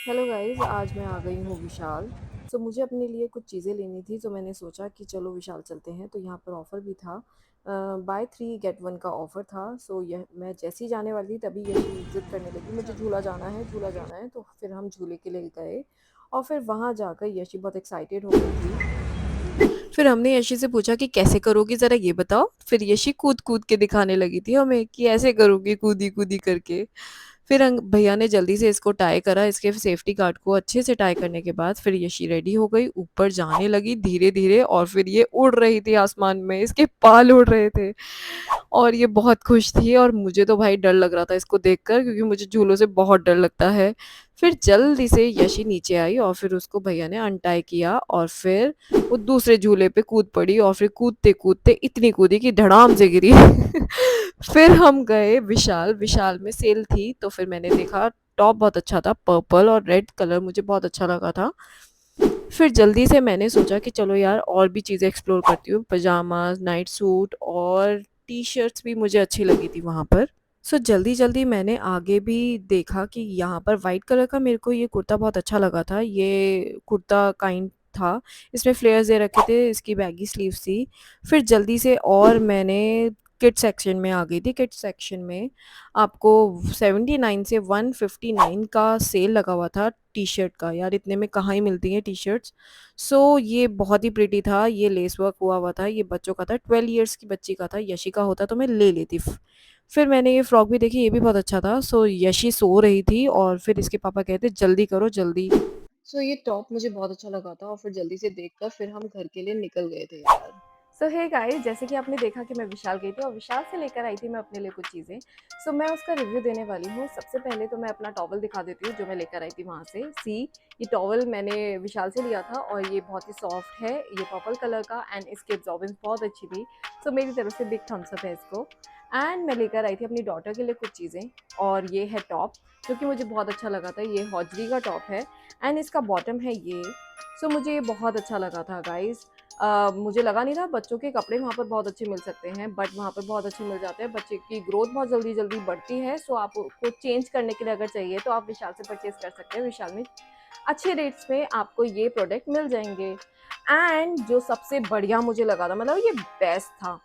Hello guys, आज मैं आ गई हूँ विशाल। सो मुझे अपने लिए कुछ चीज़ें लेनी थी, तो मैंने सोचा कि चलो विशाल चलते हैं। तो यहाँ पर ऑफ़र भी था, बाय 3 गेट 1 का ऑफ़र था। सो यह मैं जैसे ही जाने वाली थी तभी यशी ज़िद करने लगी, मुझे झूला जाना है, झूला जाना है। तो फिर हम झूले के लिए गए और फिर वहाँ जाकर यशी बहुत एक्साइटेड हो गई थी। फिर हमने यशी से पूछा कि कैसे करोगी, ज़रा ये बताओ। फिर यशी कूद-कूद के दिखाने लगी थी हमें कि ऐसे करूँगी कूदी-कूदी करके। फिर भैया ने जल्दी से इसको टाई करा, इसके सेफ्टी गार्ड को अच्छे से टाई करने के बाद फिर यशी रेडी हो गई, ऊपर जाने लगी धीरे-धीरे और फिर ये उड़ रही थी आसमान में, इसके बाल उड़ रहे थे और ये बहुत खुश थी और मुझे तो भाई डर लग रहा था इसको देखकर, क्योंकि मुझे झूलों से बहुत डर लगता है। फिर जल्दी से यशी नीचे आई और फिर उसको भैया ने अनटाई किया और फिर वो दूसरे झूले पे कूद पड़ी और फिर कूदते-कूदते इतनी कूदी कि धड़ाम से गिरी। फिर हम गए विशाल, विशाल में सेल थी तो फिर मैंने देखा टॉप बहुत अच्छा था, पर्पल और रेड कलर मुझे बहुत अच्छा लगा था। फिर जल्दी से मैंने सोचा कि चलो यार और भी चीज़ें एक्सप्लोर करती हूँ, पजामाज़, नाइट सूट और टी-शर्ट्स भी मुझे अच्छी लगी थी वहाँ पर। सो जल्दी-जल्दी मैंने आगे भी देखा कि यहाँ पर वाइट कलर का मेरे को ये कुर्ता बहुत अच्छा लगा था। ये कुर्ता काइंड था, इसमें फ्लेयर्स दे रखे थे, इसकी बैगी स्लीव्स थी। फिर जल्दी से और मैंने किड्स सेक्शन में आ गई थी। किड्स सेक्शन में आपको 79 से 159 का सेल लगा हुआ था टी-शर्ट का। यार इतने में कहाँ ही मिलती हैं टी-शर्ट्स। सो ये बहुत ही प्रिटी था, ये लेस वर्क हुआ हुआ था, ये बच्चों का था, 12 इयर्स की बच्ची का था। यशी का होता तो मैं ले लेती। फिर मैंने ये फ्रॉक भी देखी, ये भी बहुत अच्छा था। सो यशी सो रही थी और फिर इसके पापा कहते जल्दी करो जल्दी। सो ये टॉप मुझे बहुत अच्छा लगा था और फिर जल्दी से देखकर फिर हम घर के लिए निकल गए थे यार। सो हे गाइस, जैसे कि आपने देखा कि मैं विशाल गई थी और विशाल से लेकर आई थी मैं अपने लिए कुछ चीज़ें। सो मैं उसका रिव्यू देने वाली हूँ। सबसे पहले तो मैं अपना टॉवल दिखा देती हूँ जो मैं लेकर आई थी वहाँ से। सी, ये टॉवल मैंने विशाल से लिया था और ये बहुत ही सॉफ्ट है, ये पर्पल कलर का एंड इसकी एब्जॉर्बेंस बहुत अच्छी थी। सो मेरी तरफ से बिग थम्स अप है इसको। एंड मैं लेकर आई थी अपनी डॉटर के लिए कुछ चीज़ें और ये है टॉप जो कि मुझे बहुत अच्छा लगा था। ये हौजरी का टॉप है एंड इसका बॉटम है ये। सो मुझे ये बहुत अच्छा लगा था गाइस। मुझे लगा नहीं था बच्चों के कपड़े वहाँ पर बहुत अच्छे मिल सकते हैं, बट वहाँ पर बहुत अच्छे मिल जाते हैं। बच्चे की ग्रोथ बहुत जल्दी जल्दी बढ़ती है, सो आपको चेंज करने के लिए अगर चाहिए तो आप विशाल से परचेज कर सकते हैं। विशाल में अच्छे रेट्स में आपको ये प्रोडक्ट मिल जाएंगे। एंड जो सबसे बढ़िया मुझे लगा था, मतलब ये बेस्ट था,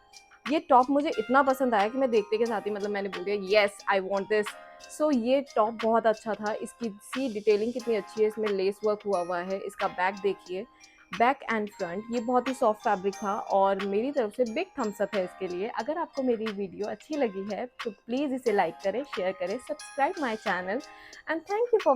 ये टॉप मुझे इतना पसंद आया कि मैं देखते के साथ ही मतलब मैंने बोल दिया येस आई वांट दिस। सो ये टॉप बहुत अच्छा था, इसकी सी डिटेलिंग कितनी अच्छी है, इसमें लेस वर्क हुआ हुआ है। इसका बैक देखिए, बैक एंड फ्रंट ये बहुत ही सॉफ्ट फैब्रिक था और मेरी तरफ से बिग थम्स अप है इसके लिए। अगर आपको मेरी वीडियो अच्छी लगी है तो प्लीज़ इसे लाइक करें, शेयर करें, subscribe my channel and thank you for